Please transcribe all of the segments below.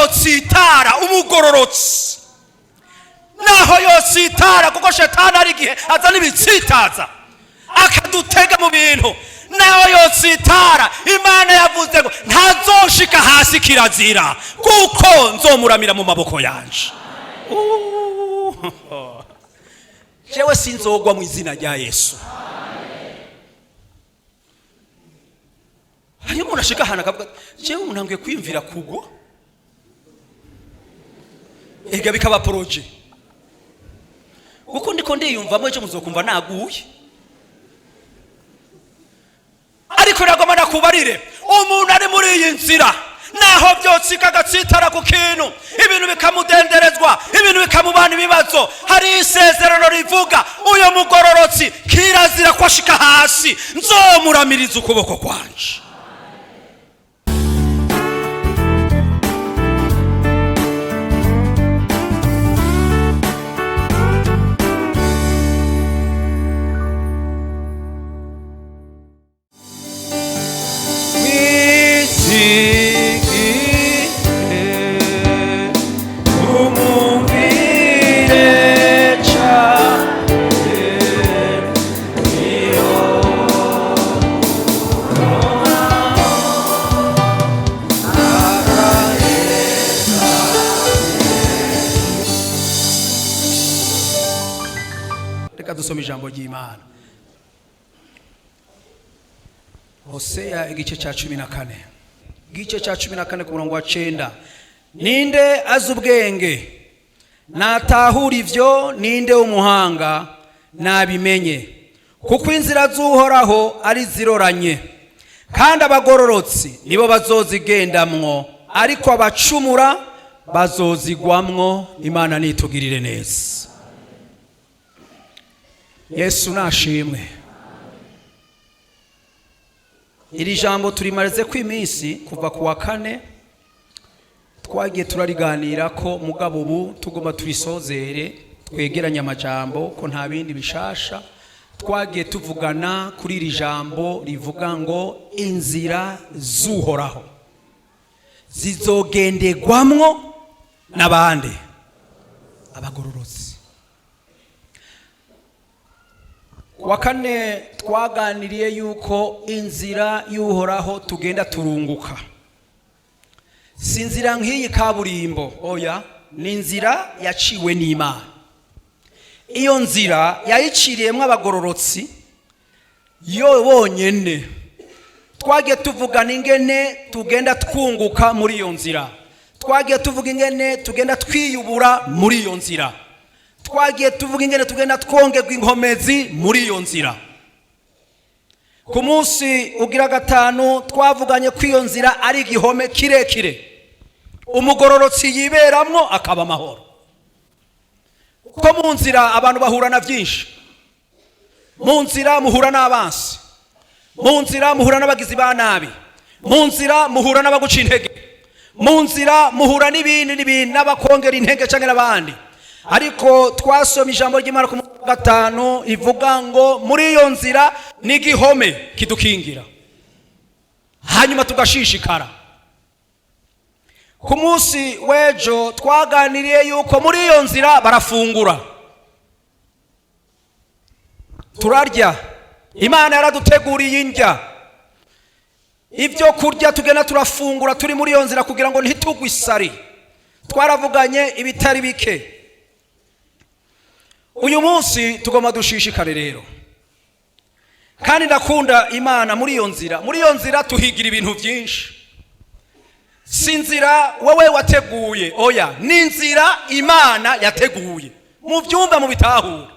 yotsitara umugororotsi, naho yotsitara kuko shetani ari igihe azana ibitsitaza akadutega mu bintu, naho yotsitara Imana yavuze ngo ntazoshika hasi kirazira kuko nzomuramira mu maboko yanje. Jewe sinzogwa mu izina rya Yesu. Hanyuma umuntu ashika ahantu akavuga jewe umuntu ngiye kwiyumvira kugwa, ega bikaba proje kuko ndiko ndiyumvamo ejo muzokumva naguye. Ariko nagoma nakubarire umuntu ari muri iyi nzira, naho byose kagatsitara ku kintu, ibintu bikamudenderezwa, ibintu bikamubana ibibazo, hari isezerano rivuga uyo mugororotsi kirazira kwashika hasi nzomuramiriza ukuboko kwanje. Dusoma ijambo ry'Imana. Hosea igice cya 14. Igice cya 14 ku murongo wa 9. Ninde azi ubwenge? Natahura ivyo, ninde umuhanga? Nabimenye. Kuko inzira z'Uhoraho ari ziroranye, kandi abagororotsi nibo bazozigendamwo, ariko abacumura bazozigwamwo. Imana nitugirire neza. Yesu nashimwe. Iri jambo turimarize ku iminsi kuva ku wa 4, twagiye turariganira ko mugabo ubu tugomba turisozere twegeranya amajambo ko nta bindi bishasha. Twagiye tuvugana kuri iri jambo rivuga ngo inzira z'Uhoraho zizogendegwamwo n'abande abagororotsi. Wa 4 twaganiriye yuko inzira y'Uhoraho tugenda turunguka, si inzira nk'iyi kaburimbo, oya, ni inzira yaciwe n'Imana. Iyo nzira yayiciriyemwo abagororotsi yo bonyene. Twagiye tuvugana ingene tugenda twunguka muri iyo nzira, twagiye tuvuga ingene tugenda twiyubura muri iyo nzira, twagiye tuvuga ingene tugenda twongerwa inkomezi muri iyo nzira. Ku munsi ugira 5 twavuganye ko iyo nzira ari igihome kirekire umugororotsi yiberamwo akaba amahoro. Ko mu nzira abantu bahura na byinshi. Mu nzira muhura n'abansi, mu nzira muhura n'abagizi ba nabi, mu nzira muhura n'abaguca intege, mu nzira muhura n'ibindi n'abakongera intege canke n'abandi. Ariko twasoma ijambo ry'Imana ku 5 ivuga ngo muri iyo nzira ni igihome kidukingira, hanyuma tugashishikara. Ku munsi wejo twaganiriye yuko muri iyo nzira barafungura, turarya. Imana yaraduteguriye indya, ibyo kurya tugenda turafungura turi muri iyo nzira kugira ngo ntitugwe isari. Twaravuganye ibitari bike. Uyu munsi tugomba dushishikare rero, kandi ndakunda Imana muri iyo nzira. Muri iyo nzira tuhigira ibintu byinshi. Si inzira wowe wateguye, oya, ni inzira Imana yateguye. Mu byumba mu bitahura,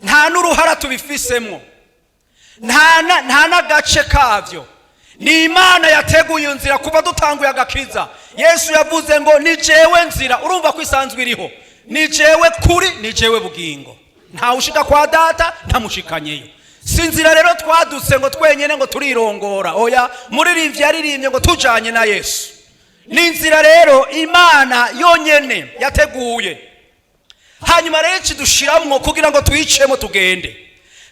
nta n'uruhara tubifisemo, nta n'agace kavyo. Ni Imana yateguye iyo nzira kuva dutanguye agakiza. Yesu yavuze ngo ni jewe nzira. Urumva ko isanzwe iriho, ni jewe kuri, ni jewe bugingo. Nta ushika kwa data ntamushikanyeyo. Si inzira rero twadutse ngo twenyene ngo turirongora, oya, muririmbyi yaririmbye ngo tujanye na Yesu. Ni inzira rero Imana yonyene yateguye, hanyuma rero kidushiramwo kugira ngo tuyicemo tugende.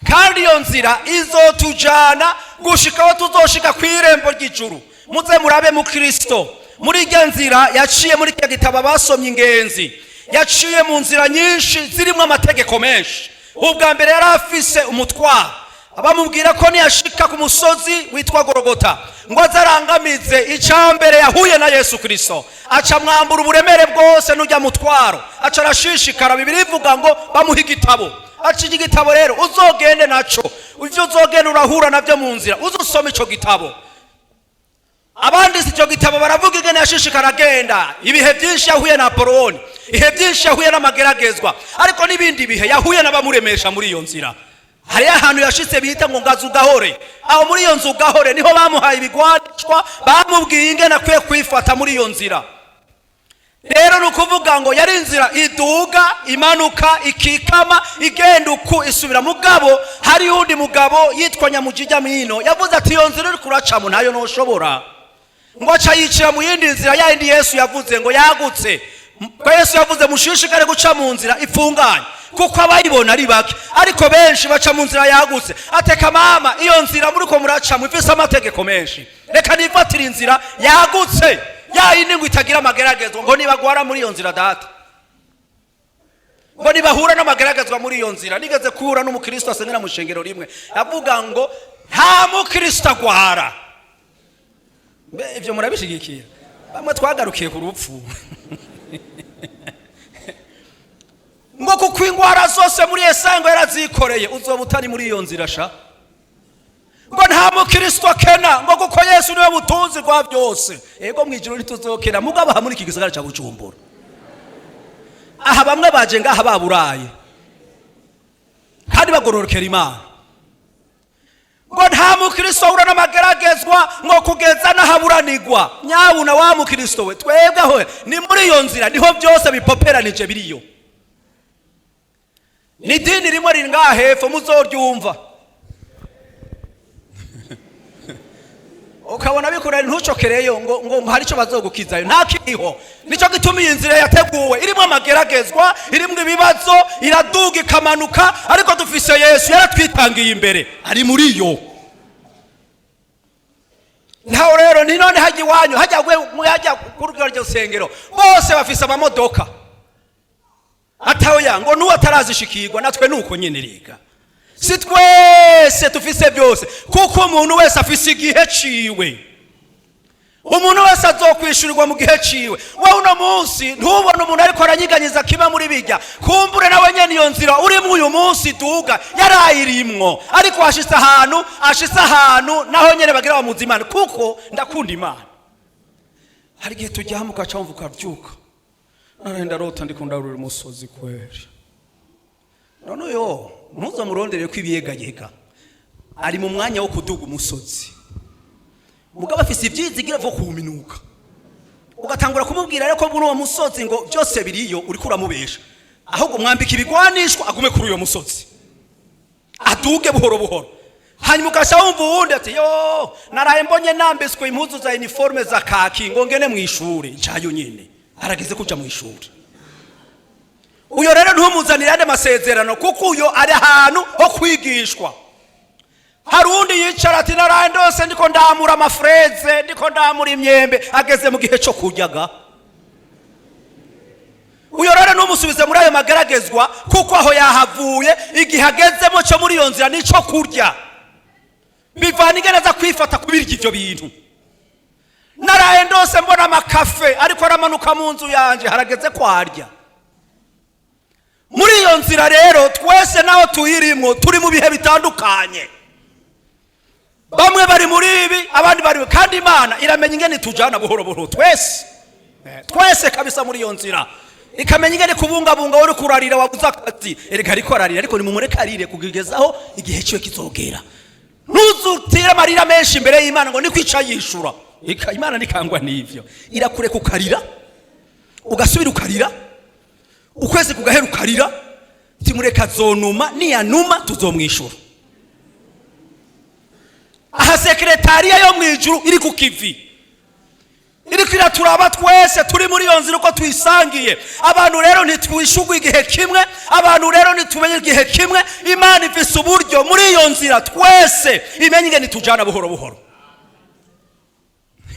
Kandi iyo nzira izotujana gushika aho tuzoshika kw'irembo ry'ijuru. Muze murabe mu Kristo, muri irya nzira yaciye muri kya gitabo basomye ingenzi, yaciye mu nzira nyinshi zirimo amategeko menshi. Ubwa mbere yari afise umutwaro, abamubwira ko niyashika ku musozi witwa Golgota ngo azarangamize. Icambere yahuye na Yesu Kristo, aca mwambura uburemere bwose n'ujya mutwaro, aca arashishikara. Bibiri ivuga ngo bamuha igitabo, aca igitabo rero uzogende naco, ivyo uzogenda urahura navyo mu nzira, uzusoma ico gitabo. Abanditse ico gitabo baravuga ingene yashishikara agenda, ibihe byinshi yahuye na Apoloni, ibihe byinshi yahuye n'amageragezwa, ariko n'ibindi bihe yahuye n'abamuremesha muri iyo nzira. Hari ahantu yashitse bita ngo ngazu gahore, aho muri iyo nzu gahore niho bamuhaye ibigwanishwa, bamubwiye ingene akwiye kwifata muri iyo nzira. Rero nukuvuga ngo yari inzira iduga, imanuka, ikikama, igenda uku isubira. Mugabo hari undi mugabo yitwa Nyamujija Mwino yavuze ati iyo nzira uri kuracamo ntayo noshobora, ngo aca yicira mu yindi nzira yindi Yesu yavuze ngo yagutse. Ko Yesu yavuze mushishikare guca mu nzira ifunganye, kuko abayibona ari bake, ariko benshi baca mu nzira yagutse. Ateka mama, iyo nzira muri ko muraca mwifise amategeko menshi, reka nifatire inzira yagutse, yayindi ngo itagira amageragezwa. Ngo nibagwara muri iyo nzira data, ngo nibahura n'amageragezwa muri iyo nzira. Nigeze kuhura n'umukristo asengera mu shengero rimwe, yavuga ngo nta mukristo agwara. Ivyo murabishigikira? Bamwe twagarukiye ku rupfu. Ngo kuko ingwara zose muri Yesango yarazikoreye, uzoba utari muri iyo nzira sha. Ngo nta mukristo akena, ngo kuko Yesu niwe butunzi bwa byose. Ego mwijuru ntituzokena, mugabo aha muri iki gisagara cya Bujumbura aha bamwe baje ngaha baburaye kandi bagororokera Imana. Ngo nta mukristo ura n'amageragezwa ngo kugeza nahaburanirwa. Nyabuna wa mukristo we, twebwe aho ni muri iyo nzira niho byose bipoperanije biriyo. Ni dini rimwe riri ngaha hepfo muzoryumva, ukabona bikora ntucokereyo ngo hari icyo bazogukizayo, nta kiriho. Nico gituma iyi nzira yateguwe irimo amageragezwa, irimo ibibazo, iraduga ikamanuka, ariko dufise Yesu yaratwitangiye imbere, ari muri yo. Naho rero ni none haji wanyu hajya kurugero ryo sengero bose bafise amamodoka, ataho ngo nuwo atarazishikirwa, natwe nuko nyene riga. Si twese tufise byose, kuko umuntu wese afise igihe ciwe. Umuntu wese azokwishurirwa mu gihe ciwe. Wowe uno munsi ntubona umuntu ariko aranyiganyiza kiba muri bijya, kumbure nawe nyene iyo nzira uri mu uyu munsi duga yarayirimwo, ariko ashitse ahantu naho nyene bagira bamuzimana, kuko ndakunda Imana. Hari gihe tujyamu kaca mvuka ukavyuka, narenda rota ndikunda ruri musozi kweri. None yo ntuza murondere ko ibiyegayega ari mu mwanya wo kuduga umusozi, mugabo afise ibyizigira byo kuminuka, ugatangura kumubwira reko muri uwo musozi ngo byose biriyo, uri kuramubesha. Ahubwo mwambika ibigwanishwa agume kuri uyo musozi aduge buhoro buhoro. Hanyuma ugasha wumva uwundi ati yo naraye mbonye nambeswe impuzu za uniforme za kaki ngo ngene mu ishuri, ncayo nyine arageze kuja mu ishuri. Uyo rero ntumuzanire ande masezerano, kuko uyo ari ahantu ho kwigishwa. Hari undi yicara ati naraye ndose ndiko ndamura amafreze, ndiko ndamura imyembe, ageze mu gihe cyo kuryaga. Uyo rero ntumusubize muri ayo mageragezwa, kuko aho yahavuye igihe agezemo cyo muri iyo nzira nico kurya. Bivana ingene aza kwifata kubirya ivyo bintu. Naraye ndose mbona amakafe ariko aramanuka mu nzu yanje, harageze kwarya. Muri iyo nzira rero twese naho tuyirimo turi mu bihe bitandukanye. Bamwe bari muri ibi, abandi bari, kandi Imana iramenya ingene tujana buhoro buhoro twese kabisa muri iyo nzira. Ikamenya ingene kubungabunga uri kurarira wabuza akazi, erega ariko ararira, ariko nimumureka arire kugezaho igihe cyo kizogera. Ntuzutira amarira menshi imbere y'Imana ngo nikwica yishura. Imana nikangwa n'ivyo, irakure kukarira ugasubira ukarira, ukwezi kugahera ukarira, timureka zonuma, niyanuma tuzomwishura. Aha sekretariya yo mwijuru iri ku kivi, iri kwiraturaba twese turi muri iyo nzira uko twisangiye. Abantu rero ntitwishugwa igihe kimwe, abantu rero ntitumenye igihe kimwe. Imana ifise uburyo muri iyo nzira twese imenye ingene tujana buhoro buhoro.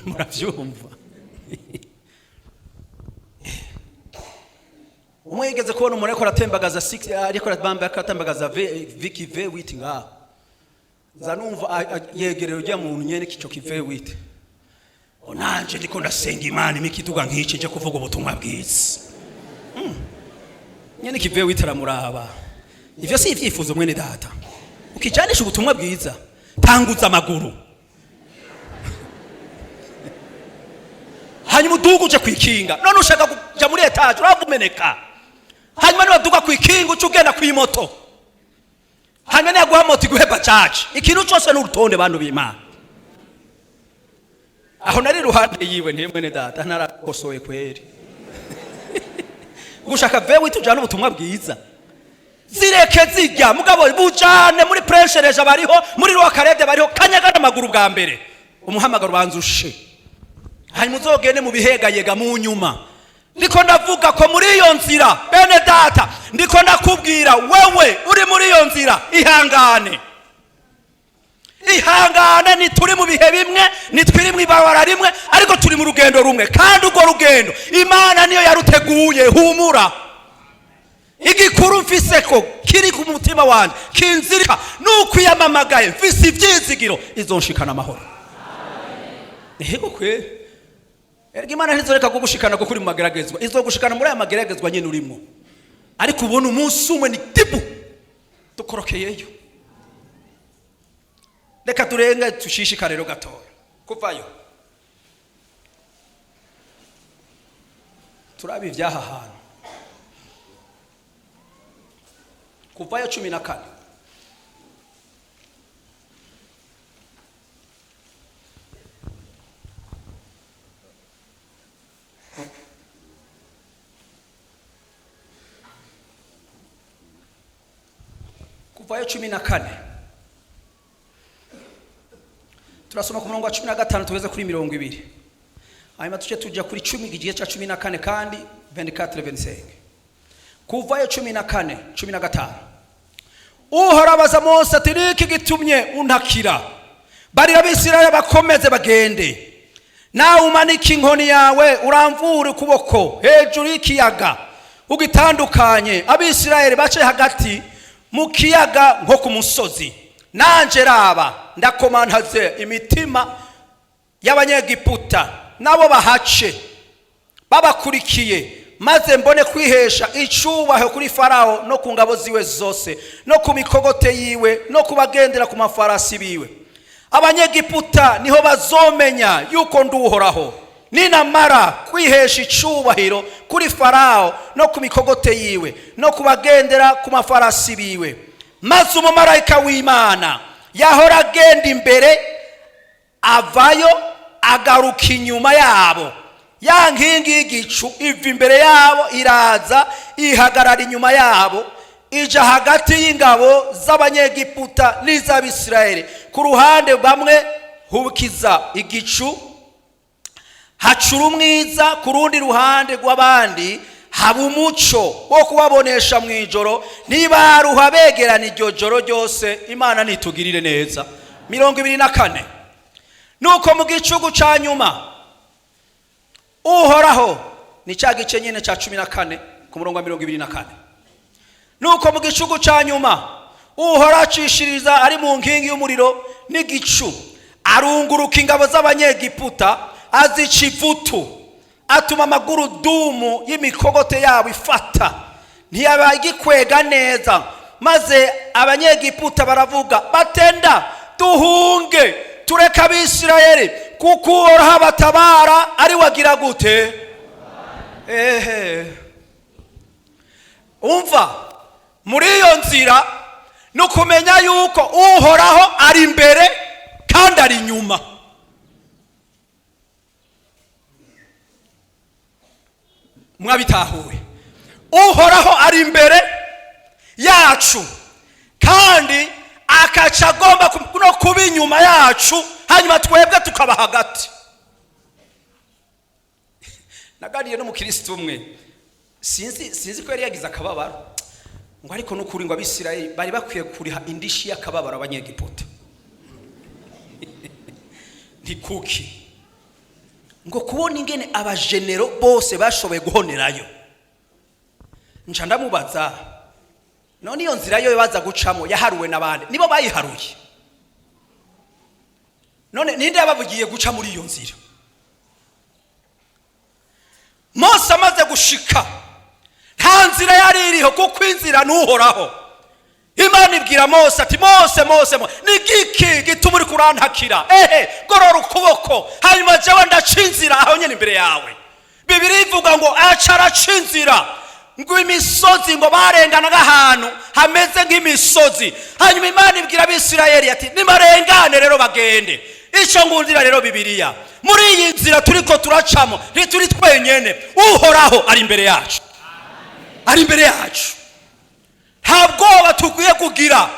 Muravyumva? mwigeze kubona umuntu ariko aratembagaza 6 ariko aratembagaza Vicky V8 nga zanumva yegerero rya muntu nyene kico kive8 onanje ndiko ndasenga Imana imikituga nkici nje kuvuga ubutumwa bwiza nyene kive8 aramuraba ivyo si ivyifuzo mwene data ukijanisha ubutumwa bwiza tanguza amaguru hanyuma uduguje kwikinga none ushaka kuja muri etage uravumeneka hanyuma nibaduga kwikinga ucugenda kwimoto hanyuma niyaguha moto iguheba charge ikintu cyose n'urutonde bantu b'Imana aho nari ruhande yiwe mwene data narakosoye kweri gushaka vewe tujana ubutumwa bwiza zireke zijya mugabo bujane muri pressureje bariho muri rwakarede bariho kanyaga n'amaguru bwa mbere umuhamagaro banzushe hanyuma uzogende mu bihegayega mu nyuma ndiko ndavuga ko muri iyo nzira bene data ndiko ndakubwira wewe uri muri iyo nzira ihangane ni turi mu bihe bimwe ni twiri mu ibabara rimwe ariko turi mu rugendo rumwe kandi urwo rugendo Imana niyo yaruteguye humura igikuru mfise ko kiri ku mutima wanje kinzirika nuko yamamagaye mfise ivyizigiro izonshikana amahoro ehego kwe erga Imana ntizoreka kugushikana ko kuri mu mageragezwa izogushikana muri aya mageragezwa nyene urimo ariko ubona umunsi umwe ni tibu tukorokeyeyo reka turenge tushishikare rero gatoya kuvayo turabi ivyaha hantu kuvayo 14 kuvayo 14 turasoma ku murongo wa 15 tugeze kuri 20 hanyuma tuce tujya kuri 10 igihe cya 14 kandi 24-25 kuvayo 14-15 Uhora abaza Mose ati niki gitumye untakira barira Abisirayeli bakomeze bagende nawe umanika inkoni yawe uramvura ukuboko hejuru y'ikiyaga ugitandukanye Abisirayeli bace hagati mu kiyaga nko ku musozi nanje raba ndakomantaze imitima y'abanyegiputa nabo bahace babakurikiye maze mbone kwihesha icubaho kuri Farao no ku ngabo ziwe zose no ku mikogote yiwe no kubagendera ku mafarasi biwe abanyegiputa niho bazomenya yuko nduhoraho ninamara kwihesha icubahiro kuri Farao no ku mikogote yiwe no kubagendera ku mafarasi biwe maze umumarayika w'Imana yahora agenda imbere avayo agaruka inyuma yabo ya nkingi y'igicu iva imbere yabo iraza ihagarara inyuma yabo ija hagati y'ingabo z'abanyegiputa n'iz'Abisirayeli ku ruhande bamwe hubukiza igicu hacura umwiza ku rundi ruhande rw'abandi haba umuco wo kubabonesha mu ijoro nibaruha begerana iryo joro ryose Imana nitugirire neza 24 nuko mu gicugu ca nyuma Uhoraho ni cya gice nyene ca 14 ku murongo wa 24 nuko mu gicugu ca nyuma Uhoraho acishiriza ari mu nkingi y'umuriro n'igicu arunguruka ingabo z'abanyegiputa azica ivutu atuma amagurudumu y'imikogote yabo ifata ntiyaba igikwega neza maze abanyegiputa baravuga batenda duhunge tureka Abisirayeli kuko Uhoraho abatabara ari wagira gute umva muri iyo nzira no kumenya yuko Uhoraho ari imbere kandi ari inyuma mwabitahuwe Uhoraho ari imbere yacu kandi akaca agomba no kuba inyuma yacu hanyuma twebwe tukaba hagati naganiye no mu Kristo umwe sinzi ko yari yagize akababaro ngo ariko n'ukuri ngo Abisirayeli bari bakwiye kuriha indishi y'akababaro abanyegiputa ntikuki ngo kubona ingene abagenero bose bashoboye guhonerayo nca ndamubaza none iyo nzira yo baza gucamo yaharuwe n'abandi nibo bayiharuye none ninde yababugiye guca muri iyo nzira? Mose amaze gushika nta nzira yari iriho kuko inzira n'uhoraho. Imana ibwira Mose ati Mose ni giki gituma uri kurantakira? Gorora ukuboko hanyuma jewe ndaca inzira aho nyene imbere yawe. Bibiri ivuga ngo aca araca inzira ngo imisozi ngo barenganaga ahantu hameze nk'imisozi. Hanyuma Imana ibwira Abisirayeli ati nimarengane rero bagende. Ico ngundira rero Bibiliya muri iyi nzira turiko turacamo ntituri twenyene, uhoraho ari imbere yacu. Ari imbere yacu. Ntabwoba tukwiye kugira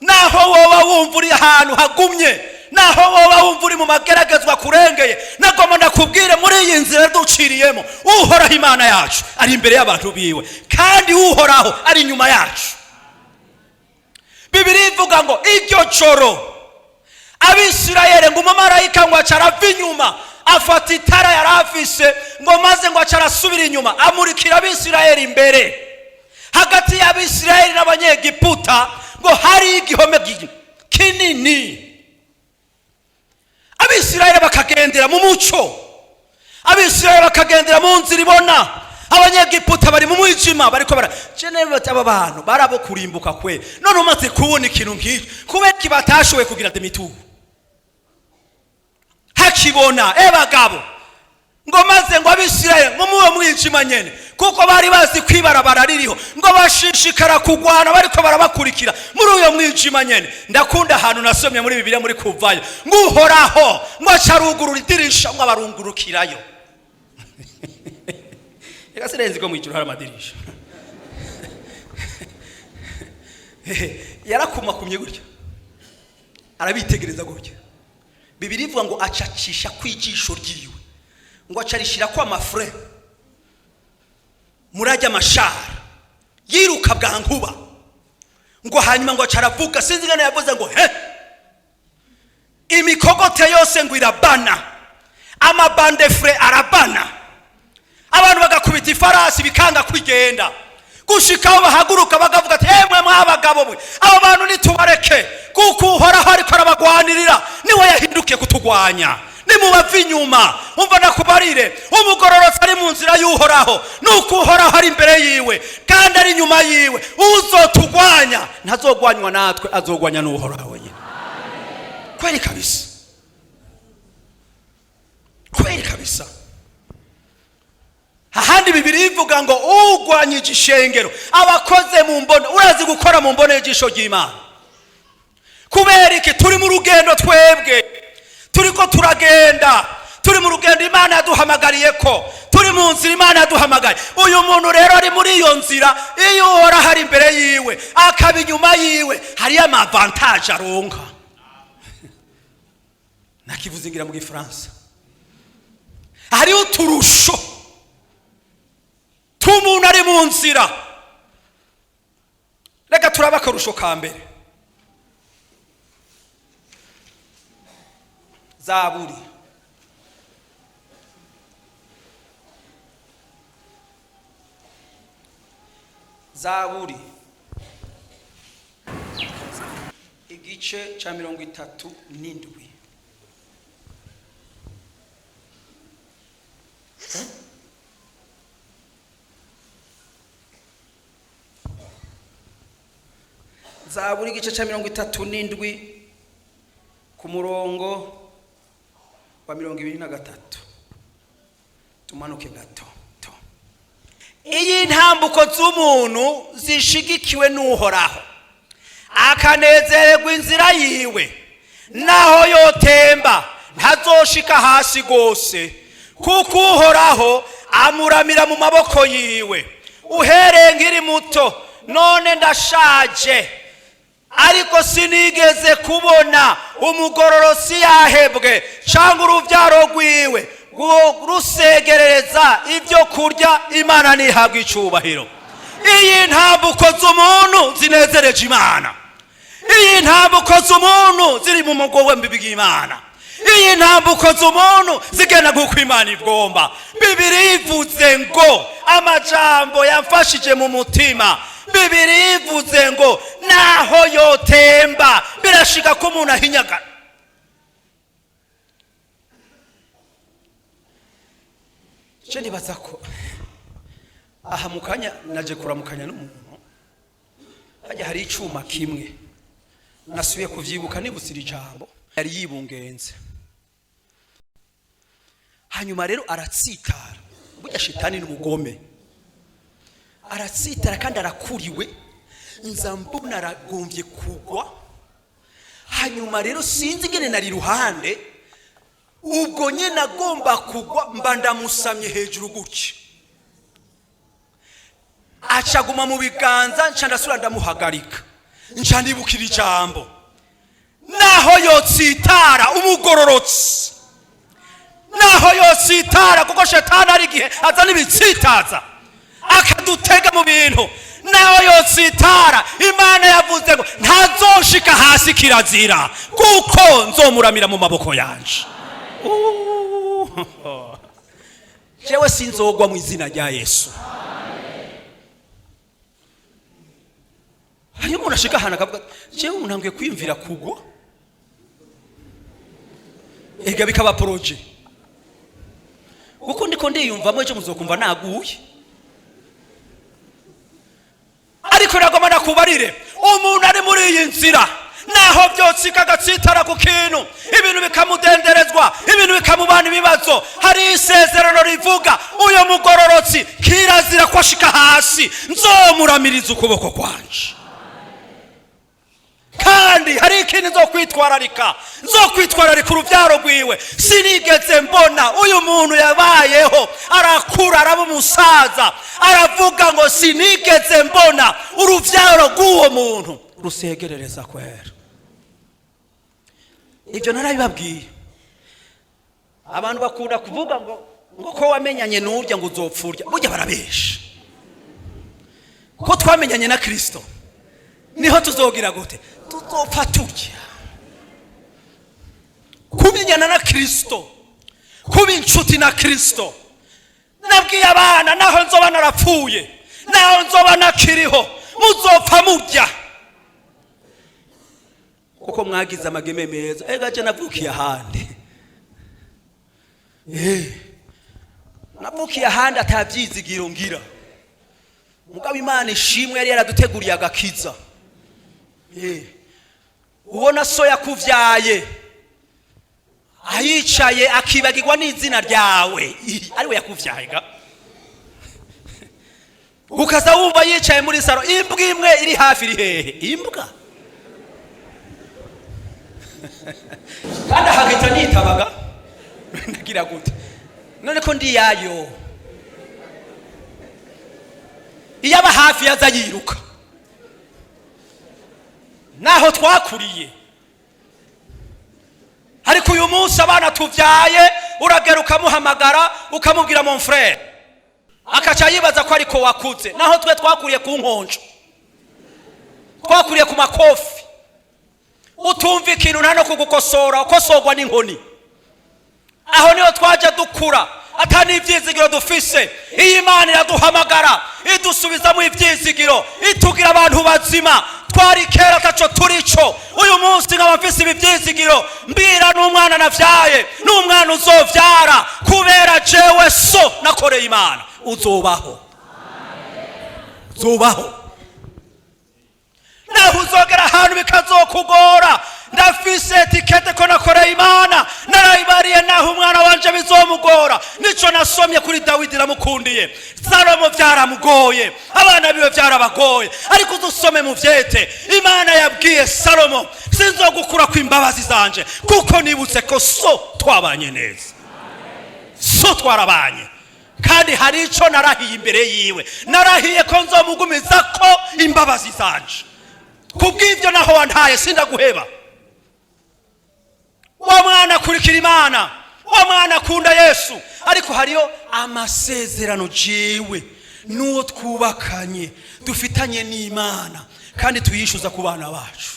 naho woba wumva uri ahantu hagumye, naho woba wumva uri mu mageragezwa kurengeye. Nagomba ndakubwire muri iyi nzira duciriyemo uhoraho Imana yacu ari imbere y'abantu biwe kandi uhoraho ari inyuma yacu. Bibiri ivuga ngo iryo joro Abisirayeli ngo umumarayika ngo acarava inyuma afata itara yarafise ngo maze ngo acarasubira inyuma amurikira Abisirayeli imbere. Hagati y'Abisirayeli n'Abanyegiputa ngo hari igihome kinini. Abisirayeli bakagendera mu muco, Abisirayeli bakagendera mu nzira ibona, Abanyegiputa bari mu mwijima bariko jenebe aba bantu barabo kurimbuka kwe. None umaze kubona ikintu nk'iki kubera kibatashowe kugira demitugu hakibona bagabo ngo maze ngo Abisirayeli ngo muwe mwijima nyene kuko bari bazi kwibarabara ririho ngo bashishikara kugwana bariko barabakurikira muri uyo mwijima nyene. Ndakunda ahantu nasomye muri Bibiliya muri Kuvayo ngo uhoraho ngo acarugurura idirisha ngo abarungurukirayo. Ega sirenzi ko mwijuru hari amadirisha. Yarakumakumye gutya arabitegereza gutya. Bibiri ivuga ngo acacisha kwijisho ryiwe ngo acarishira kwa mafre murajya amashara yiruka bwa nkuba ngo hanyuma ngo acaravuga sinzi ngane yavuze ngo imikogote yose ngo irabana, amabandefre arabana, abantu bagakubita ifarasi bikanga kwigenda gushikaho bahaguruka bagavuga ati mwe mwabagabo mwe abo bantu nitubareke kuko uhoraho ariko arabagwanirira niwe yahindukiye kutugwanya. Nimubava inyuma umva nakubarire umugororotsi ari mu nzira y'uhoraho nuko uhoraho ari imbere yiwe kandi ari inyuma yiwe. Uzotugwanya ntazogwanywa natwe, azogwanya n'uhoraho wenyine. Kweli kabisa, kweli kabisa. Ahandi Bibiri ivuga ngo ugwanyije ishengero abakoze mu mbone. Urazi gukora mu mbone y'ijisho ry'Imana kubera iki? Turi mu rugendo twebwe, turiko turagenda, turi mu rugendo Imana yaduhamagariye ko turi mu nzira Imana yaduhamagaye. Uyu muntu rero ari muri iyo nzira, iyo uhoraho ari imbere yiwe akaba inyuma yiwe hari amavantage aronka. Nakivuze ngira mu Gifaransa hari uturusho tumuntu ari mu nzira. Reka turaba akarusho ka mbere. Zaburi igice ca 37. Zaburi igice ca 37 ku murongo wa 23. Tumanuke gato. Iyi ntambuko z'umuntu zishigikiwe n'uhoraho akanezererwa inzira yiwe, naho yotemba ntazoshika hasi gose kuko uhoraho amuramira mu maboko yiwe. Uhereye nkiri muto none ndashaje ariko sinigeze kubona umugororosi yahebwe cyangwa uruvyaro rwiwe rusegerereza ibyo kurya. Imana nihabwa icubahiro. Iyi ntambuko z'umuntu zinezereje Imana, iyi ntambuko z'umuntu ziri mu mugowe mbibw'Imana, iyi ntambuko z'umuntu zigenda nk'uko Imana igomba. Bibiri ivuze ngo amajambo yamfashije mu mutima. Bibiri ivuze ngo naho yotemba birashika ko umuntu ahinyagara. Je nibaza ko aha mukanya naje kuramukanya n'umuntu hajya hari icuma kimwe nasubiye kuvyibuka nibusira ijambo yari yibungenze. Hanyuma rero aratsitara, burya shitani n'umugome, aratsitara kandi arakuriwe, nza mbona aragombye kugwa. Hanyuma rero sinzi ngene nari ruhande, ubwo nyene agomba kugwa mba ndamusamye hejuru gutya, acaguma mu biganza, nca ndasura ndamuhagarika, nca ndibukira ijambo naho yotsitara umugororotsi, naho yotsitara kuko shetani ari gihe azana ibitsitaza akadutega mu bintu, naho yotsitara Imana yavuze ngo ntazoshika hasi kirazira kuko nzomuramira mu maboko yanje. Jewe sinzogwa mu izina rya Yesu. Hanyuma umuntu ashika hana akavuga jewe umuntu ngiye kwimvira kugwa, ega bikaba proje kuko ndiko ndiyumvamo ejo muzokumva naguye. Ariko nagoma nakubarire umuntu ari muri iyi nzira, naho byose kagatsitara ku kintu, ibintu bikamudenderezwa, ibintu bikamubana ibibazo, hari isezerano rivuga uyo mugororotsi kirazira ko ashika hasi nzomuramiriza ukuboko kwanje. Kandi hari ikintu nzokwitwararika uruvyaro rwiwe. Sinigeze mbona uyu muntu yabayeho arakura araba umusaza aravuga ngo sinigeze mbona uruvyaro rw'uwo muntu rusegerereza kwera. Ibyo narabibabwiye. Abantu bakunda kuvuga ngo ko wamenyanye n'urya ngo uzopfurya, burya barabesha. Ko twamenyanye na Kristo niho tuzogira gute? Tuzopfa turya. Kumenyana na Kristo, kuba inshuti na Kristo. Nabwiye abana naho nzoba narapfuye, naho nzoba nakiriho, muzopfa murya kuko mwagize amageme meza. Ega je navukiye ahandi, navukiye ahandi atabyizigiro ngira. Mugabo Imana ishimwe yari yaraduteguriye agakiza. Ubona so yakuvyaye ayicaye akibagirwa n'izina ryawe, ari we yakuvyaye ga. Ukaza wumva yicaye muri saro, imbwa imwe iri hafi iri hehe? Imbwa kandi ahagita nitabaga ndagira gute none ko ndi yayo, iyo aba hafi yaza yiruka. Naho twakuriye. Ariko uyu munsi abana tuvyaye uragera ukamuhamagara ukamubwira mon frère, akaca yibaza ko ariko wakuze. Naho twe twakuriye ku nkonjo, twakuriye ku makofi, utumva ikintu nta no kugukosora, ukosorwa n'inkoni. Aho niho twaje dukura, atani ivyizigiro dufise. Iyi Imana iraduhamagara idusubiza mu ivyizigiro, itugira abantu bazima. Twari kera taco turico, uyu munsi nkaba mfise ibi vyizigiro. Mbira n'umwana navyaye, n'umwana uzovyara, kubera jewe so nakoreye Imana. Uzobaho, uzobaho. Naho uzogera ahantu bikazokugora, ndafise etikete ko nakoreye Imana, narayibariye naho umwana wanje bizomugora. Nico nasomye kuri Dawidi namukundiye. Salomo vyaramugoye, abana biwe vyarabagoye, ariko dusome mu vyete. Imana yabwiye Salomo, sinzogukura ku imbabazi zanje kuko nibutse ko so twabanye neza. So twarabanye. Kandi hari ico narahiye imbere yiwe, narahiye ko nzomugumiza ko imbabazi zanje. Kubw'ivyo naho wantaye sindaguheba. Wa mwana kurikira Imana, wa mwana kunda Yesu. Ariko hariyo amasezerano jewe n'uwo twubakanye dufitanye n'Imana, kandi tuyishuza ku bana bacu.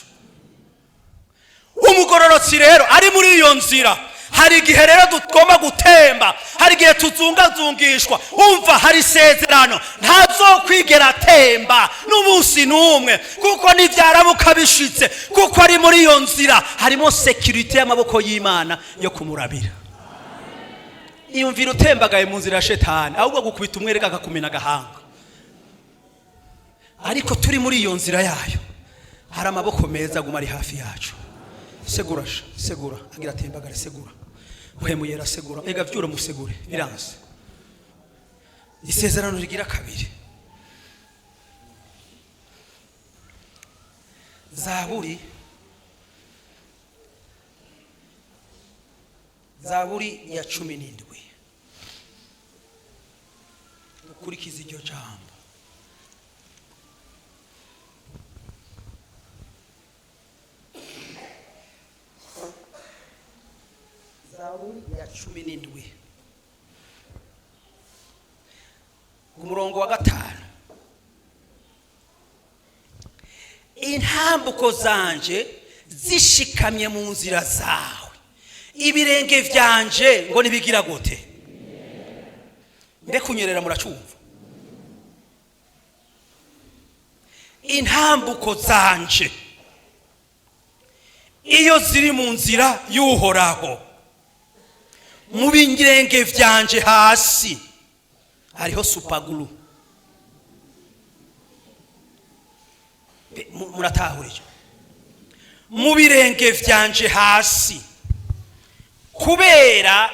Umugororotsi rero ari muri iyo nzira, hari igihe rero tugomba gutemba, hari igihe tuzungazungishwa. Umva, hari isezerano ntazokwigera atemba n'umunsi n'umwe, kuko nibyaramuka bishitse, kuko ari muri iyo nzira harimo security y'amaboko y'Imana yo kumurabira. Iyumvira utembagaye mu nzira ya shetani, ahubwo gukubita umwereka akakumena agahanga. Ariko turi muri iyo nzira yayo, hari amaboko meza aguma ari hafi yacu. Segura agira atembagare, segura uhemuyera, segura ega vyura musegure biranze. Isezerano rigira kabiri, Zaburi ya 17. Dukurikiza iryo jambo. Zaburi ya 17 umurongo wa 5. Intambuko zanje zishikamye mu nzira zawe, ibirenge vyanje ngo nibigira gute? Mbe kunyerera muracumva? Intambuko zanje iyo ziri mu nzira y'Uhoraho, mu birenge vyanje hasi hariho supaguru. Muratahurije? Mu birenge vyanje hasi kubera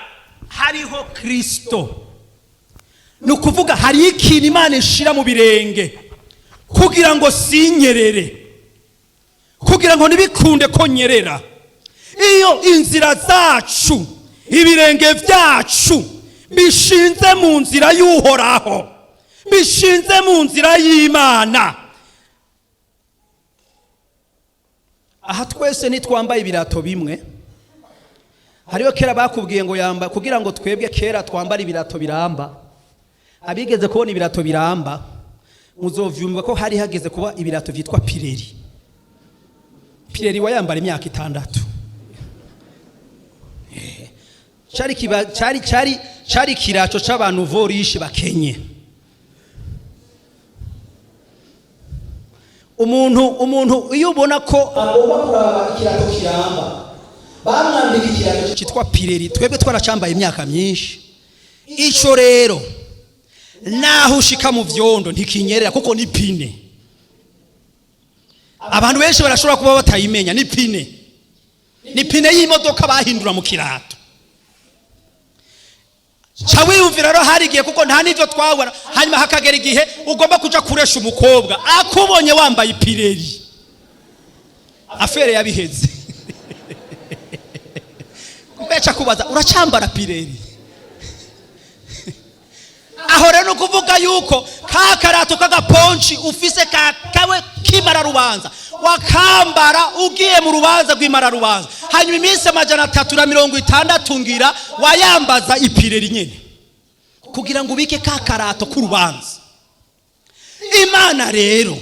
hariho Kristo. Nukuvuga hari ikintu Imana ishira mu birenge kugira ngo sinyerere, kugira ngo nibikunde ko nyerera. Iyo inzira zacu, ibirenge vyacu bishinze mu nzira y'Uhoraho, bishinze mu nzira y'Imana. Aha twese nitwambaye ibirato bimwe. Hariyo kera bakubwiye ngo yamba kugira ngo twebwe kera twambara ibirato biramba. Abigeze kubona ibirato biramba muzovyumva ko hari hageze kuba ibirato vyitwa Pirelli. Pirelli wayambara imyaka 6. Cari kiraco c'abantu vorishi bakenye. Umuntu iyo ubona ko agomba kuraba ikirato kiramba, bamwambika ikirato cyitwa Pirelli. Twebwe twaracambaye imyaka myinshi. Ico rero naho ushika mu vyondo ntikinyerera kuko ni pine. Abantu benshi barashobora kuba batayimenya, ni pine. Ni pine y'imodoka bahindura mu kirato. Chawiyumvira rero hari igihe kuko nta nivyo twabona, hanyuma hakagera igihe ugomba kuja kuresha umukobwa akubonye wambaye Pirelli, afere yabiheze. Kubeca kubaza uracambara Pirelli. Aho rero kuvuga yuko ka karato kagaponchi ufise kawe kimara rubanza, wakambara ugiye mu rubanza rw'imara rubanza, hanyuma iminsi 360 ngira wayambaza Pirelli nyene kugira ngo ubike ka karato ku rubanza. Imana rero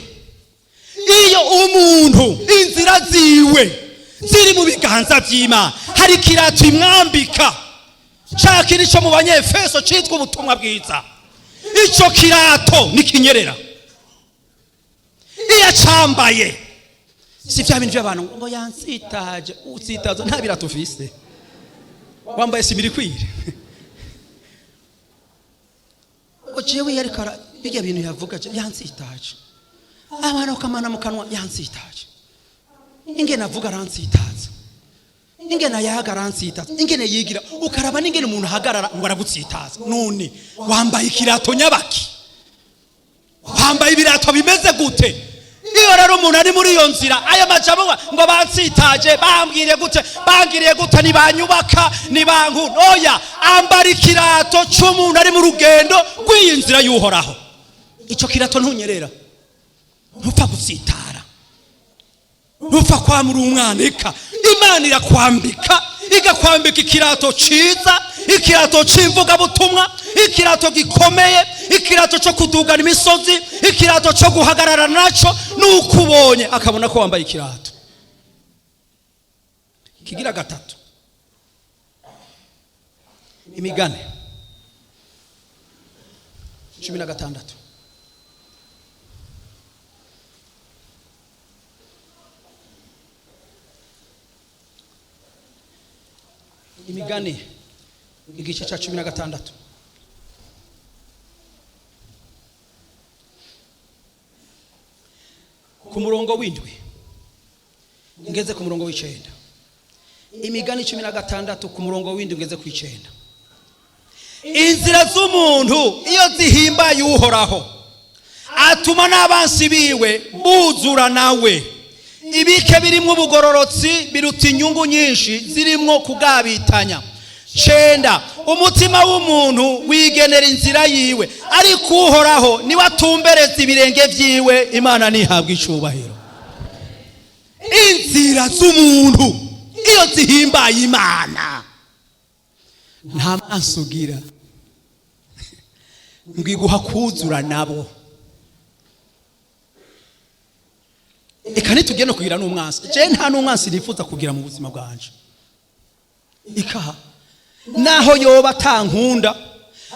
iyo umuntu inzira ziwe ziri mu biganza by'Imana, hari kirato imwambika cakiri cyo mu Banyefeso citwa ubutumwa bwiza. Ico kirato nikinyerera. Iya cambaye si vya bintu by'abantu ngo yansitaje, utsitazo nta birato ufise, wambaye simirikwire. Jewe yarikara bijya bintu yavuga yansitaje, abantu kamana mu kanwa yansitaje, ingene avuga aransitaza, ingene ayaga aransitaza, ingene yigira ukaraba n'ingene umuntu ahagarara ngo aragutsitaza. None wambaye ikirato nyabaki? Wambaye ibirato bimeze gute? Iyo rero umuntu ari muri iyo nzira, aya majabo ngo bansitaje, bangiriye gute nibanyubaka nibangu. Oya, ambara ikirato cy'umuntu ari mu rugendo rw'iyi nzira y'Uhoraho. Ico kirato ntunyerera, ntupfa gutsitara, ntupfa kwamura umwaneka. Imana irakwambika, igakwambika ikirato ciza, ikirato c'imvuga butumwa, ikirato gikomeye, ikirato cyo kudugana imisozi, ikirato cyo guhagarara naco. Nukubonye akabona ko wambaye ikirato. Kigira gatatu, Imigani 16. Imigani igice cya 16 ku murongo w'indwi ngeze ku murongo w'icenda. Imigani 16 ku murongo w'indwi ngeze ku icenda. Inzira z'umuntu iyo zihimbaye Uhoraho atuma n'abansi biwe buzura nawe. Ibike birimwo ubugororotsi biruta inyungu nyinshi zirimwo kugabitanya. 9. Umutima w'umuntu wigenera inzira yiwe, ariko Uhoraho niwe atumbereza ibirenge vyiwe. Imana nihabwa icubahiro. Inzira z'umuntu iyo zihimbaye Imana nta maso ugira ngiguha kuzura nabo. Eka nitugende no kugira n'umwansi. Je nta n'umwansi nifuza kugira mu buzima bwanje. Ikaha naho yoba tankunda,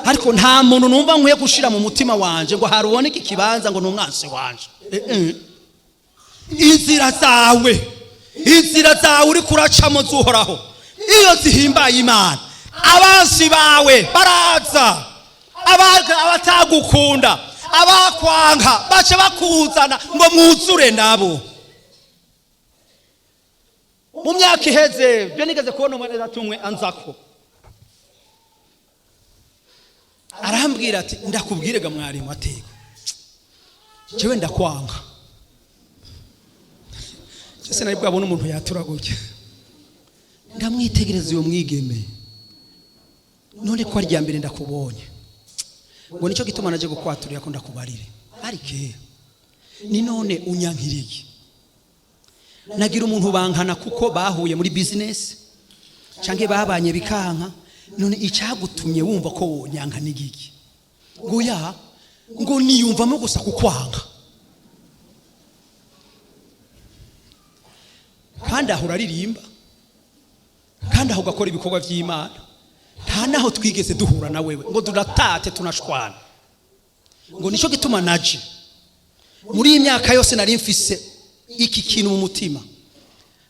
ariko nta muntu numva nkwiye gushira mu mutima wanje ngo haruboneke ikibanza ngo n'umwansi wanje. Inzira zawe uri kuracamo z'Uhoraho iyo zihimbaye Imana, abansi bawe baraza, abatagukunda, abakwanka bace bakuzana ngo mwuzure nabo. Mu myaka iheze byo nigeze kubona umwana atumwe anzako, arambwira ati ndakubwire ga mwarimu atego jewe ndakwanga. Cyese nari bwabona umuntu yaturagurye, ndamwitegereza uyo mwigeme, none ko arya mbere ndakubonye ngo nico gituma naje gukwaturira ko ndakubarire. Arike ni none unyankiriye, nagira umuntu bankana kuko bahuye muri business canke babanye bikanka, none icagutumye wumva ko wonyanka nigiki? Goya ngo niyumvamo gusa kukwanga, kandi aho uraririmba, kandi aho ugakora ibikorwa vy'Imana, nta naho twigeze duhura na wewe ngo duratate tunashwana. Ngo nico gituma naje muri iyi myaka yose nari mfise iki kintu mu mutima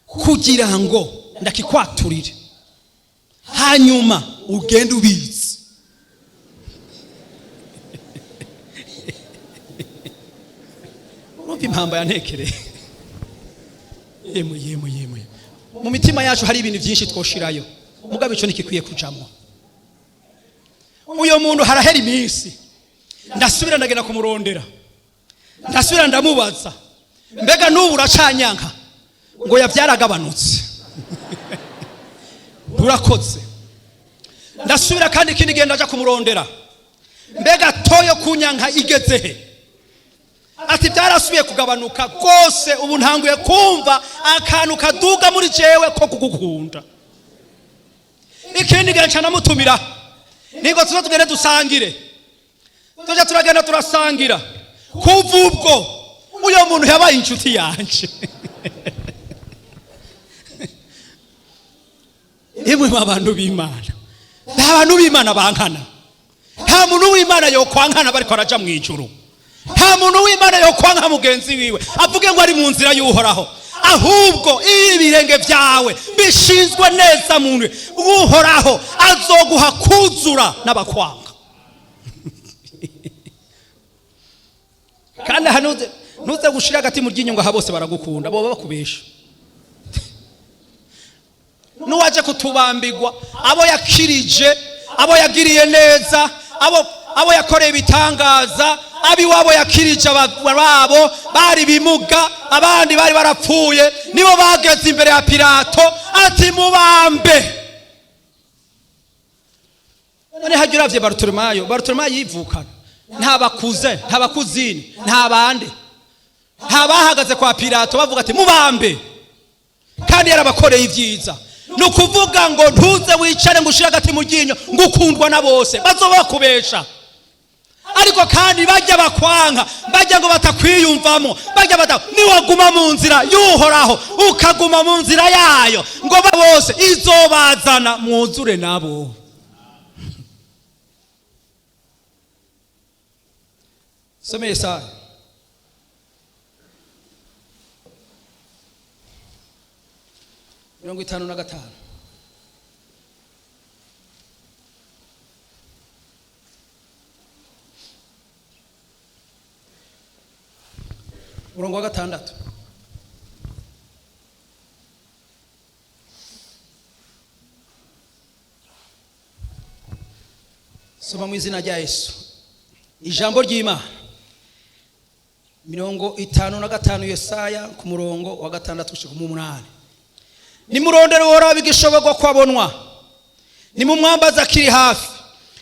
kugira ngo ndakikwaturire, hanyuma ugende ubizi. Urumva impamba yantekereye. Yemwe mu mitima yacu hari ibintu byinshi twoshirayo, mugabo ico nikikwiye kujamo. Uyo muntu harahera iminsi ndasubira ndagenda kumurondera, ndasubira ndamubaza mbega n'ubu uracanyanka? Ngo yavyaragabanutse. Urakoze. Ndasubira kandi ikindi genda aja kumurondera, mbega toyo kunyanka igeze he? Ati byarasubiye kugabanuka rwose, ubu ntanguye kumva akantu kaduga muri jewe ko kugukunda. Ikindi genda namutumira nigo tugende dusangire, tujya turagenda turasangira. Kuva ubwo uyo muntu yabaye inshuti yanje. Imwe mu bantu b'Imana, abantu b'Imana bankana. Nta muntu w'Imana yo kwankana bariko araja mu ijuru. Nta muntu w'Imana yo kwanka mugenzi wiwe avuge ngo ari mu nzira y'Uhoraho, ahubwo ibirenge vyawe bishinzwe neza muntu Uhoraho azoguha kuzura n'abakwanga. Kandi hanuze nuze gushira agati mu ryinyo ngo aha bose baragukunda, bo bakubesha. Nuwaje kutubambigwa, abo yakirije, abo yagiriye neza, abo yakoreye ibitangaza, abi wabo yakirije ababo bari bimuga, abandi bari barapfuye, nibo bageze imbere ya Pilato ati mubambe. None hagira avye Bartolomayo yivukana, nta bakuze, nta bakuzini, nta bande, nta bahagaze kwa Pilato bavuga ati mubambe, kandi yarabakoreye ivyiza. Nukuvuga ngo ntuze wicare ngo ushira agati mu ryinyo ngo ukundwa na bose, bazoba bakubesha. Ariko kandi bajya bakwanka, bajya ngo batakwiyumvamo, bajya niwaguma mu nzira y'Uhoraho ukaguma mu nzira yayo, ngo bose izobazana mwuzure nabo. Some Yesaya mirongo itanu na gatanu. Murongo wa gatandatu. Soma mu izina rya Yesu. Ijambo ry'Imana. Mirongo itanu na gatanu Yesaya ku murongo wa gatandatu gushika mu 8. Nimurondere Uhoraho bigishoborwa kwabonwa. Nimumwambaza akiri hafi.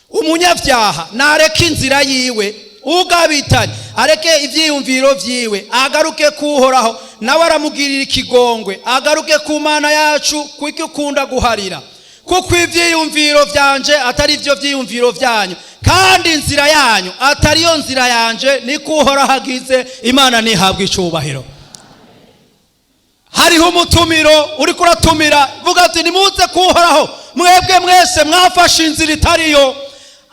Umunyavyaha nareke inzira yiwe, ugabitanye areke ivyiyumviro vyiwe, agaruke kuhoraho nawe aramugirira ikigongwe, agaruke ku Mana yacu kuko ukunda guharira. Kuko ivyiyumviro vyanje atari ivyo vyiyumviro vyanyu, kandi inzira yanyu atari yo nzira yanje, ni kuhoraho agize. Imana nihabwe icubahiro. Hariho umutumiro uri kuratumira, vuga ati nimuze kuhoraho mwebwe mwese mwafashe inzira itariyo.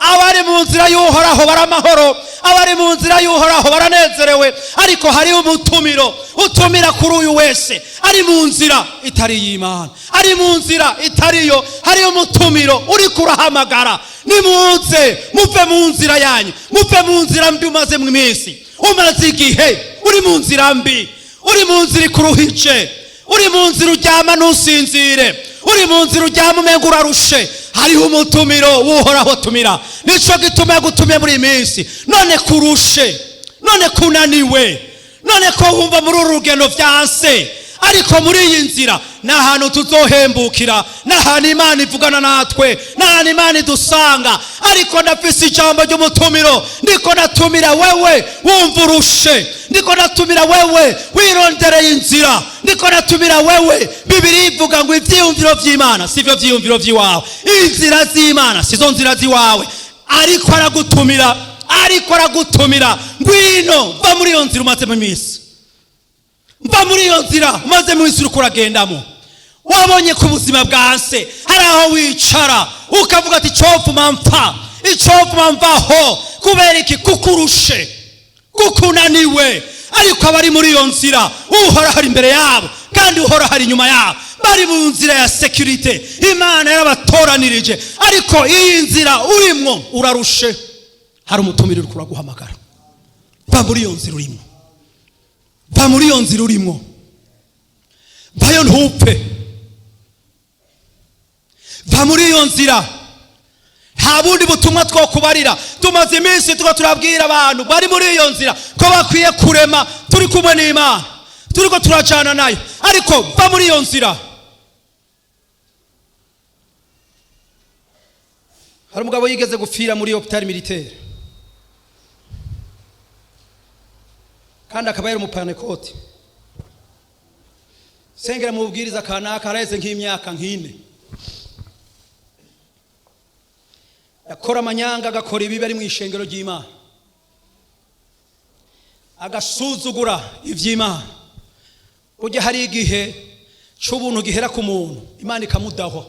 Abari mu nzira y'Uhoraho baramahoro, abari mu nzira y'Uhoraho baranezerewe. Ariko hari umutumiro utumira kuri uyu wese ari mu nzira itari y'Imana, ari mu nzira itariyo. Hari umutumiro uri kurahamagara, nimuze muve mu nzira yanyu, muve mu nzira mbi umaze mu minsi. Umaze igihe uri mu nzira mbi, uri mu nzira ikuruhije, uri mu nzira uryama ntusinzire, uri mu nzira uryama umenga urarushe. Hariho umutumiro w'Uhoraho tumira. Nico gituma yagutumye muri minsi. None kurushe, none kunaniwe, none ko wumva muri uru rugendo vyanse, ariko muri iyi nzira n'ahantu tuzohembukira, n'ahantu Imana ivugana natwe, n'ahantu Imana idusanga. Ariko ndafise ijambo ry'umutumiro, ndiko natumira wewe wumva urushe, ndiko natumira wewe wirondereye inzira, ndiko natumira wewe. Bibiri ivuga ngo ivyiyumviro vy'Imana sivyo vyiyumviro vyiwawe, inzira z'Imana sizo nzira ziwawe. Ariko aragutumira, ariko aragutumira, ngwino va muri iyo nzira umaze mu minsi, mva muri iyo nzira umaze mu minsi uriko uragendamo. Wabonye ku buzima bwanse, hari aho wicara ukavuga ati icovuma mpfa, icovuma mvaho. Kubera iki? Kukurushe, kukunaniwe. Ariko abari muri iyo nzira Uhoraho ari imbere yabo, kandi Uhoraho ari inyuma yabo. Bari mu nzira ya security, Imana yarabatoranirije. Ariko iyi nzira urimwo urarushe, hari umutumire uri kuraguhamagara. Va muri iyo nzira urimo, va muri iyo nzira urimo, vayo ntupfe. Va muri iyo nzira. Nta bundi butumwa two kubarira. Tumaze iminsi turabwira abantu bari muri iyo nzira ko bakwiye kurema, turi kumwe n'Imana, turiko turajana nayo. Ariko va muri iyo nzira. Hari umugabo yigeze gupfira muri hôpital militaire, kandi akaba yari umupanekoti. Sengera mu bubwiriza kanaka araheze nk'imyaka nk'ine. Yakora amanyanga, agakora ibibi ari mu ishengero ry'Imana, agasuzugura ivy'Imana. Ujya hari igihe c'ubuntu gihera ku muntu, Imana ikamudaho.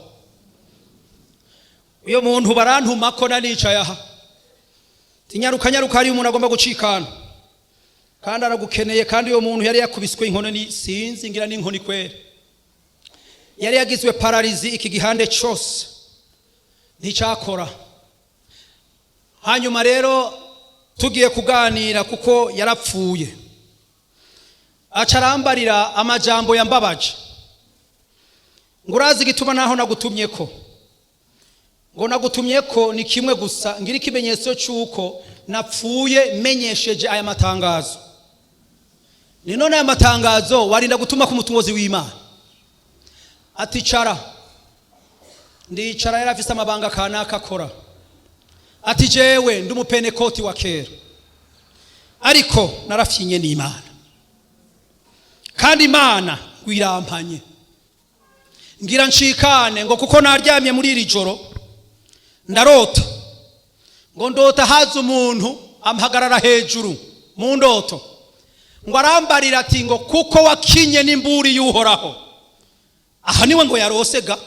Iyo muntu barantuma ko nanicaye aha, tinyaruka hari umuntu agomba gucikana, kandi aragukeneye. Kandi uyo muntu yari yakubiswe inkono, ni sinzi ngira n'inkoni kwere, yari yagizwe paralizi iki gihande cyose nticakora. Hanyuma rero tugiye kuganira, kuko yarapfuye, acarambarira amajambo yambabaje. Ngo urazi gituma naho nagutumyeko, ngo nagutumyeko ni kimwe gusa, ngira ikimenyetso cyuko napfuye menyesheje aya matangazo. Ni none aya matangazo warinda gutuma ku mutungozi w'Imana. Ati cara, ndicara. Yari afise amabanga kanaka akora. Ati jewe ndi umupenekoti wa kera, ariko narafyinye n'Imana, kandi Imana gwirampanye. Ngira nshikane ngo kuko naryamye muri iri joro ndarota, ngo ndota haza umuntu ampagarara hejuru mu ndoto, ngo arambarira ati ngo kuko wakinye n'imburi y'Uhoraho. Aha niwe ngo yarosega,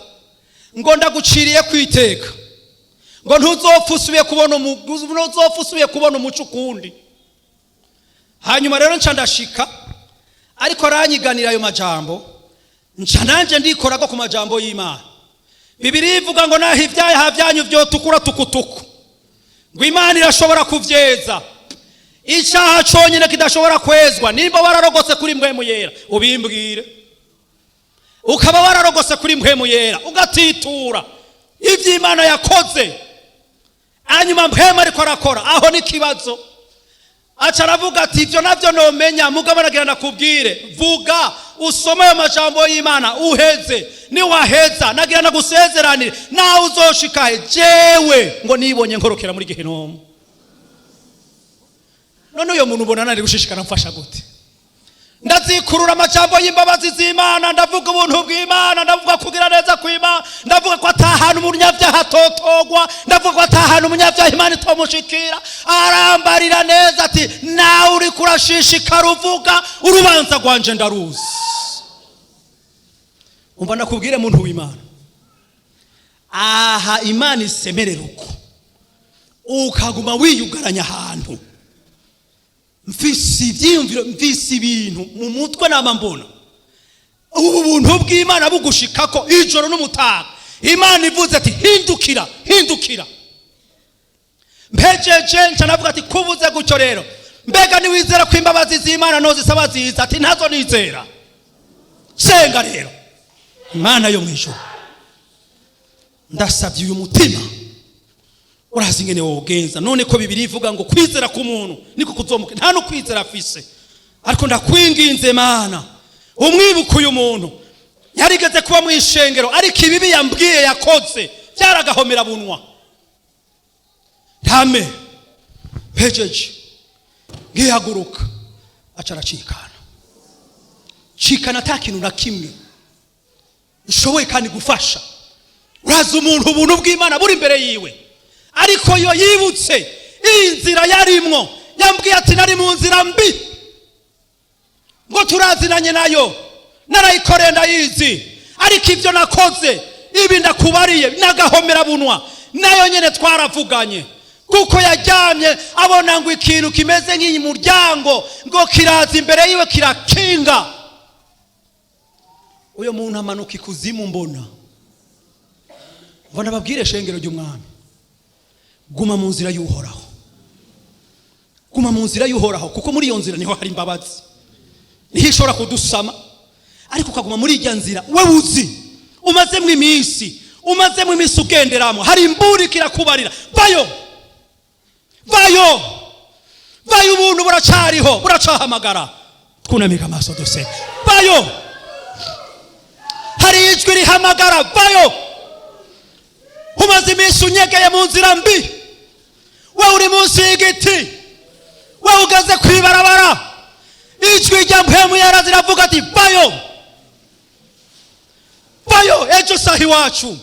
ngo ndaguciriye kwiteka, ngo ntuzopfa usubiye kubona umuco ukundi. hanyuma rero nca ndashika ariko aranyiganira ayo majambo nca nanje ndikoraga ku majambo y'Imana. Bibiliya ivuga ngo naho ibyaha byanyu byotukura tukutuku ngo Imana irashobora kuvyeza. Icyaha cyonyine kidashobora kwezwa nimba wararogose kuri mpwemu yera ubimbwire. Ukaba wararogose kuri mpwemu yera ugatitura ivy'Imana yakoze, hanyuma mpwemu ariko arakora, aho ni kibazo. Aca aravuga ati ibyo navyo nomenya, mugabo nagira nakubwire, vuga usome ayo majambo y'Imana uheze. Ni waheza nagira nagusezeranire nawe uzoshikahe jewe ngo nibonye nkorokera muri Gehinomu. None uyo muntu ubona nari gushishikana mfasha gute? Ndazikurura amajambo y'imbabazi z'Imana, ndavuga ubuntu bw'Imana, ndavuga kugira neza kw'Imana, ndavuga ko atahana umunyabyaha atotogwa, ndavuga ko atahana umunyabyaha Imana itomushikira. Arambarira neza ati nawe uri kurashishikara uvuga urubanza rwanje ndaruzi. Umva nakubwire muntu w'Imana, aha Imana isemerera uko ukaguma wiyugaranya ahantu, mfise ivyiyumviro, mfise ibintu mu mutwe nama mbona ubu buntu bw'Imana bugushikako ijoro n'umutaga. Imana ivuze ati hindukira, hindukira. Mpejeje nca navuga ati kuvuze gutyo rero mbega niwizera ko imbabazi z'Imana nozisaba ziza? Ati ntazo nizera. Senga rero Imana yo mwijuru, ndasavye uyu mutima urazi ngene wogenza. None ko Bibiliya ivuga ngo kwizera k'umuntu niko kuzomuka, nta no kwizera afise. Ariko ndakwinginze Mana umwibuka uyu muntu yarigeze kuba mu ishengero, ariko ibibi yambwiye yakoze byaragahomera bunwa. Ntame pejeje ngihaguruka acara cikana atakintu na kimwe nshoboye kandi gufasha. Urazi umuntu ubuntu bw'Imana buri imbere yiwe, ariko yo yibutse inzira yarimwo. Yambwiye ati nari mu nzira mbi ngo turazinanye nayo, narayikoreye ndayizi, ariko ibyo nakoze ibi ndakubariye nagahomera bunwa. Nayo nyene twaravuganye kuko yajyamye abona ngo ikintu kimeze nk'iyi muryango ngo kiraza imbere yiwe kirakinga. Uyo muntu amanuka ikuzimu mbona babwire shengero ry'Umwami, guma mu nzira y'Uhoraho, guma mu nzira y'Uhoraho, kuko muri iyo nzira niho hari imbabazi, niho ishobora kudusama. Ariko ukaguma muri ijya nzira we uzi umazemo iminsi ugenderamo, hari imburi kirakubarira vayo, vayo, vayo, ubuntu buracariho, buracahamagara. Twunamika amaso duse, vayo, hari ijwi rihamagara, vayo. Umaze iminsi unyegeye mu nzira mbi, we uri munsi y'igiti, we ugaze kwibarabara, ijwi rya mpwemu yera ziravuga ati vayo, vayo, ejo sahi wacu.